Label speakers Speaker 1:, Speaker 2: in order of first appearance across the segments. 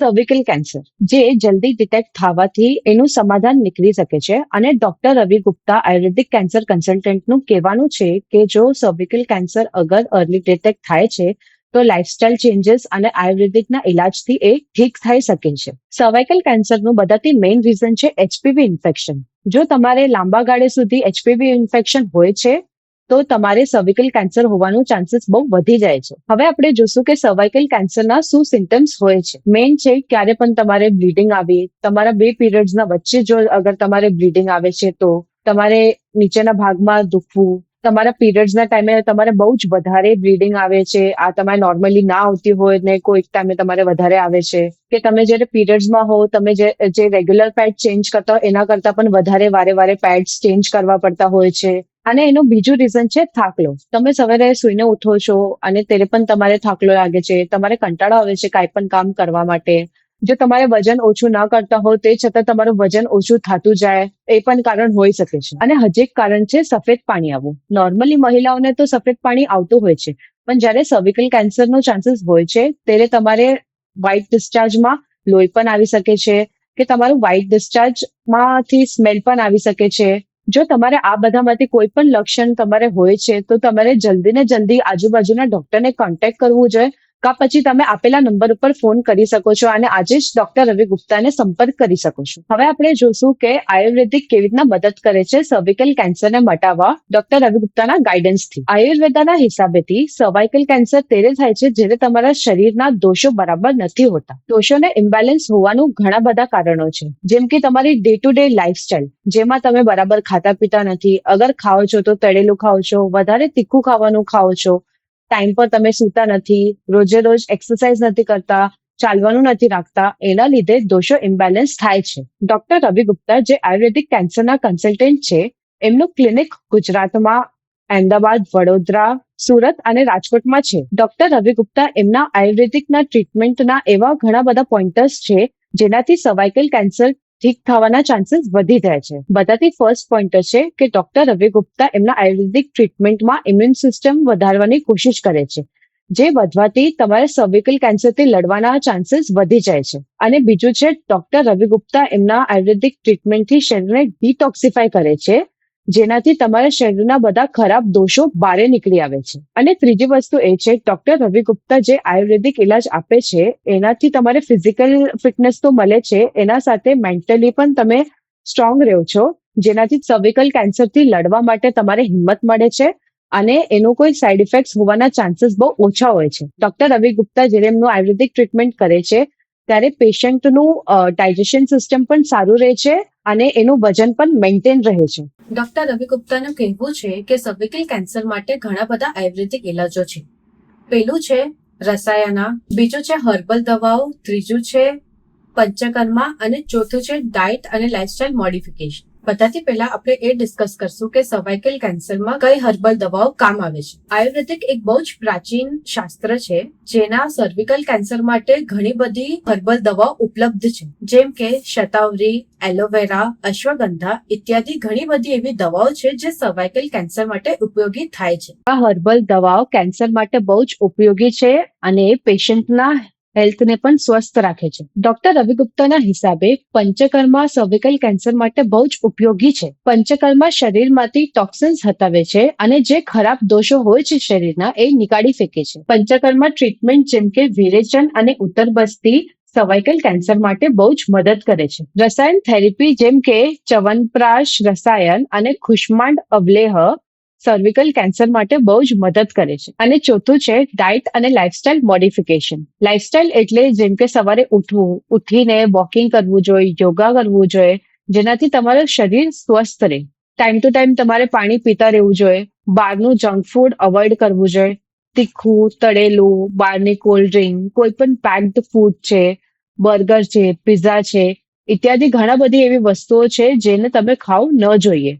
Speaker 1: Cervical cancer જે જલ્દી detect થવાથી એનું સમાધાન નીકળી શકે છે અને ડોક્ટર રવિ ગુપ્તા આયુર્વેદિક કેન્સર કન્સલ્ટન્ટનું કહેવાનું છે કે જો સર્વિકલ કેન્સર અગર અર્લી ડિટેક્ટ થાય છે તો લાઇફસ્ટાઇલ ચેન્જીસ અને આયુર્વેદિકના ઇલાજથી એ ઠીક થઈ શકે છે. સર્વાઇકલ કેન્સરનું બધાથી મેઇન રીઝન છે એચપીવી ઇન્ફેક્શન. જો તમારે લાંબા ગાળે સુધી એચપીવી ઇન્ફેક્શન હોય છે તો તમારે સર્વિકલ કેન્સર હોવાનું ચાન્સીસ બહુ વધી જાય છે. હવે આપણે જોશું કે સર્વાઇકલ કેન્સરના શું સિમ્ટમ્સ હોય છે. મેઇન છે ક્યારે પણ તમારે બ્લીડિંગ આવી, તમારા બે પીરિયડ્સના વચ્ચે જો અગર તમારે બ્લીડિંગ આવે છે તો તમારે નીચેના ભાગમાં દુખવું, તમારા પીરિયડ્સના ટાઈમે તમારે બહુ જ વધારે બ્લીડિંગ આવે છે, આ તમારે નોર્મલી ના આવતી હોય ને કોઈક ટાઈમે તમારે વધારે આવે છે, કે તમે જ્યારે પીરિયડ્સમાં હો તમે જે રેગ્યુલર પેડ ચેન્જ કરતા હોય એના કરતા પણ વધારે વારે પેડ્સ ચેન્જ કરવા પડતા હોય છે. અને એનું બીજું રીઝન છે થાકલો. તમે સવારે સુઈને ઉઠો છો અને ત્યારે પણ તમારે થાકલો લાગે છે, તમારે કંટાળો આવે છે કાંઈ પણ કામ કરવા માટે. જો તમારે વજન ઓછું ના કરતા હો તે છતાં તમારું વજન ઓછું થતું જાય એ પણ કારણ હોઈ શકે છે. અને હજી એક કારણ છે સફેદ પાણી આવવું. નોર્મલી મહિલાઓને તો સફેદ પાણી આવતું હોય છે, પણ જ્યારે સર્વિકલ કેન્સરનો ચાન્સીસ હોય છે ત્યારે તમારે વ્હાઇટ ડિસ્ચાર્જમાં લોહી પણ આવી શકે છે કે તમારું વ્હાઇટ ડિસ્ચાર્જમાંથી સ્મેલ પણ આવી શકે છે. જો તમારે આ બધામાંથી કોઈ પણ લક્ષણ તમારે હોય છે તો તમારે જલ્દી ને જલ્દી આજુબાજુના ડોક્ટરને કોન્ટેક્ટ કરવું જોઈએ, કા પછી તમે આપેલા નંબર ઉપર ફોન કરી શકો છો અને આજે જ ડોક્ટર રવિ ગુપ્તાને સંપર્ક કરી શકો છો. હવે આપણે જોશું કે આયુર્વેદિક કેવી રીતના મદદ કરે છે સર્વિકલ કેન્સરને મટાવવા ડોક્ટર રવિ ગુપ્તાના ગાઈડન્સથી. આયુર્વેદાના હિસાબેથી સર્વાઇકલ કેન્સર ત્યારે થાય છે જ્યારે તમારા શરીરના દોષો બરાબર નથી હોતા. દોષોને ઇમ્બેલેન્સ હોવાનું ઘણા બધા કારણો છે, જેમ કે તમારી ડે ટુ ડે લાઇફસ્ટાઇલ જેમાં તમે બરાબર ખાતા પીતા નથી, અગર ખાઓ છો તો તળેલું ખાઓ છો, વધારે તીખું ખાવાનું ખાઓ છો, ટાઈમ પર તમે સૂતા નથી, રોજે રોજ એક્સરસાઇઝ નથી કરતા, ચાલવાનું નથી રાખતા, એના લીધે દોષો ઇમ્બેલેન્સ થાય છે. ડોક્ટર રવિ ગુપ્તા જે આયુર્વેદિક કેન્સરના કન્સલ્ટન્ટ છે એમનું ક્લિનિક ગુજરાતમાં, અમદાવાદ, વડોદરા, સુરત અને રાજકોટમાં છે. ડોક્ટર રવિ ગુપ્તા એમના આયુર્વેદિકના ટ્રીટમેન્ટના એવા ઘણા બધા પોઈન્ટર્સ છે જેનાથી સર્વાઇકલ કેન્સર ઠીક થવાના ચાન્સીસ વધી જાય છે. બધાથી ફર્સ્ટ પોઈન્ટર છે કે ડોક્ટર રવિ ગુપ્તા એમના આયુર્વેદિક ટ્રીટમેન્ટમાં ઇમ્યુન સિસ્ટમ વધારવાની કોશિશ કરે છે, જે વધવાથી તમારે સર્વિકલ કેન્સરથી લડવાના ચાન્સીસ વધી જાય છે. અને બીજું છે ડોક્ટર રવિ ગુપ્તા એમના આયુર્વેદિક ટ્રીટમેન્ટથી શરીરને ડિટોક્સિફાય કરે છે, જેનાથી તમારા શરીરના બધા ખરાબ દોષો બહાર નીકળી આવે છે. અને ત્રીજી વસ્તુ એ છે ડોક્ટર રવિ ગુપ્તા જે આયુર્વેદિક ઇલાજ આપે છે એનાથી તમારે ફિઝિકલ ફિટનેસ તો મળે છે, એના સાથે મેન્ટલી પણ તમે સ્ટ્રોંગ રહો છો, જેનાથી સર્વિકલ કેન્સરથી લડવા માટે તમારે હિંમત મળે છે અને એનો કોઈ સાઇડ ઇફેક્ટ હોવાના ચાન્સીસ બહુ ઓછા હોય છે. ડોક્ટર રવિ ગુપ્તા જ્યારે એમનું આયુર્વેદિક ટ્રીટમેન્ટ કરે છે ત્યારે પેશન્ટનું ડાયજેશન સિસ્ટમ પણ સારું રહે છે અને એનું વજન પણ મેન્ટેન રહે છે.
Speaker 2: ડોક્ટર રવિ ગુપ્તાનું કહેવું છે કે સર્વિકલ કેન્સર માટે ઘણા બધા આયુર્વેદિક ઇલાજો છે. પેલું છે રસાયણા, બીજું છે હર્બલ દવાઓ, ત્રીજું છે પંચકર્મા અને ચોથું છે ડાયટ અને લાઇફસ્ટાઇલ મોડિફિકેશન. બધાથી પહેલા આપણે એ ડિસ્કસ કરશું કે સર્વાઇકલ કેન્સરમાં કઈ હર્બલ દવાઓ કામ આવે છે. આયુર્વેદિક એક બહુ જ પ્રાચીન શાસ્ત્ર છે જેના સર્વિકલ કેન્સર માટે ઘણી બધી હર્બલ દવાઓ ઉપલબ્ધ છે, જેમ કે શતાવરી, એલોવેરા, અશ્વગંધા ઇત્યાદિ ઘણી બધી એવી દવાઓ છે જે સર્વાઇકલ કેન્સર માટે ઉપયોગી થાય છે.
Speaker 1: આ હર્બલ દવાઓ કેન્સર માટે બહુ જ ઉપયોગી છે અને પેશન્ટના હેલ્થને પણ સ્વસ્થ રાખે છે. ડોક્ટર રવિ ગુપ્તાના હિસાબે પંચકર્મા સર્વિકલ કેન્સર માટે બહુ જ ઉપયોગી છે. પંચકર્મા શરીરમાંથી ટોક્સિન્સ હટાવે છે અને જે ખરાબ દોષો હોય છે શરીરના એ નીકાળી ફેંકે છે. પંચકર્મા ટ્રીટમેન્ટ જેમ કે વિરેચન અને ઉત્તરબસ્તી સર્વાઇકલ કેન્સર માટે બહુ જ મદદ કરે છે. રસાયણ થેરેપી જેમ કે ચ્યવનપ્રાશ રસાયણ અને ખુષ્માંડ અવલેહ સર્વિકલ કેન્સર માટે બહુ જ મદદ કરે છે. અને ચોથું છે ડાયટ અને લાઇફસ્ટાઇલ મોડિફિકેશન. લાઇફસ્ટાઇલ એટલે જેમ કે સવારે ઉઠીને વોકિંગ કરવું જોઈએ, યોગા કરવું જોઈએ, જેનાથી તમારું શરીર સ્વસ્થ રહે. ટાઈમ ટુ ટાઈમ તમારે પાણી પીતા રહેવું જોઈએ, બહારનું જંક ફૂડ અવોઇડ કરવું જોઈએ, તીખું, તળેલું, બહારની કોલ્ડ ડ્રિંક, કોઈ પણ પેક્ડ ફૂડ છે, બર્ગર છે, પિઝા છે ઇત્યાદિ ઘણા બધી એવી વસ્તુઓ છે જેને તમે ખાવું ન જોઈએ.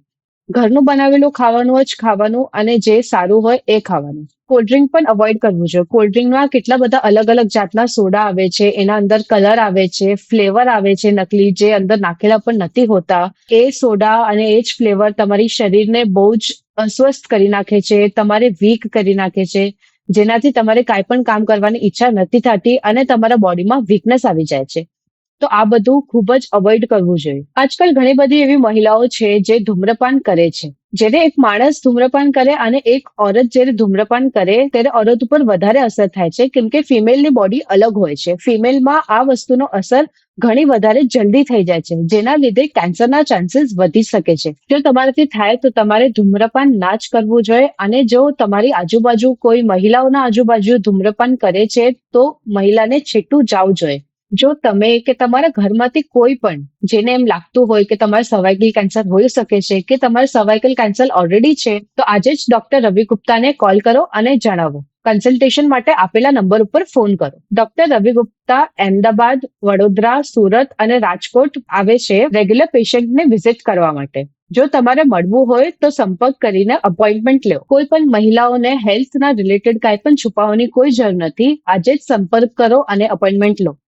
Speaker 1: ઘરનું બનાવેલું ખાવાનું જ ખાવાનું અને જે સારું હોય એ ખાવાનું. કોલ્ડ ડ્રિંક પણ અવોઇડ કરવું જોઈએ. કોલ્ડ ડ્રિંકમાં કેટલા બધા અલગ અલગ જાતના સોડા આવે છે, એના અંદર કલર આવે છે, ફ્લેવર આવે છે નકલી, જે અંદર નાખેલા પણ નથી હોતા. એ સોડા અને એ જ ફ્લેવર તમારી શરીરને બહુ જ અસ્વસ્થ કરી નાખે છે, તમારે વીક કરી નાખે છે, જેનાથી તમારે કાંઈ પણ કામ કરવાની ઈચ્છા નથી થતી અને તમારા બોડીમાં વીકનેસ આવી જાય છે. તો આ બધું ખૂબ જ અવોઇડ કરવું જોઈએ. આજકાલ ઘણી બધી એવી મહિલાઓ છે જે ધૂમ્રપાન કરે છે. જ્યારે એક માણસ ધૂમ્રપાન કરે અને એક ઓરત જ્યારે ધૂમ્રપાન કરે ત્યારે ઓરત ઉપર વધારે અસર થાય છે, કેમ કે ફિમેલની બોડી અલગ હોય છે. ફિમેલમાં આ વસ્તુનો અસર ઘણી વધારે જલ્દી થઈ જાય છે, જેના લીધે કેન્સરના ચાન્સીસ વધી શકે છે. જો તમારાથી થાય તો તમારે ધૂમ્રપાન ના જ કરવું જોઈએ, અને જો તમારી આજુબાજુ કોઈ મહિલાઓના આજુબાજુ ધૂમ્રપાન કરે છે તો મહિલાને છેટું જાવું જોઈએ. જો તમે કે તમારા ઘરમાંથી કોઈ પણ જેને એમ લાગતું હોય કે તમારે સર્વાઇકલ કેન્સર હોઈ શકે છે કે તમારે સર્વાઇકલ કેન્સર ઓલરેડી છે, તો આજે જ ડોક્ટર રવિ ગુપ્તાને કોલ કરો અને જણાવો. કન્સલ્ટેશન માટે આપેલા નંબર ઉપર ફોન કરો. ડોક્ટર રવિ ગુપ્તા અમદાવાદ, વડોદરા, સુરત અને રાજકોટ આવે છે રેગ્યુલર પેશન્ટને વિઝિટ કરવા માટે. જો તમારે મળવું હોય તો સંપર્ક કરીને અપોઇન્ટમેન્ટ લો. કોઈ પણ મહિલાઓને હેલ્થના રિલેટેડ કાંઈ પણ છુપાવવાની કોઈ જરૂર નથી. આજે જ સંપર્ક કરો અને અપોઇન્ટમેન્ટ લો.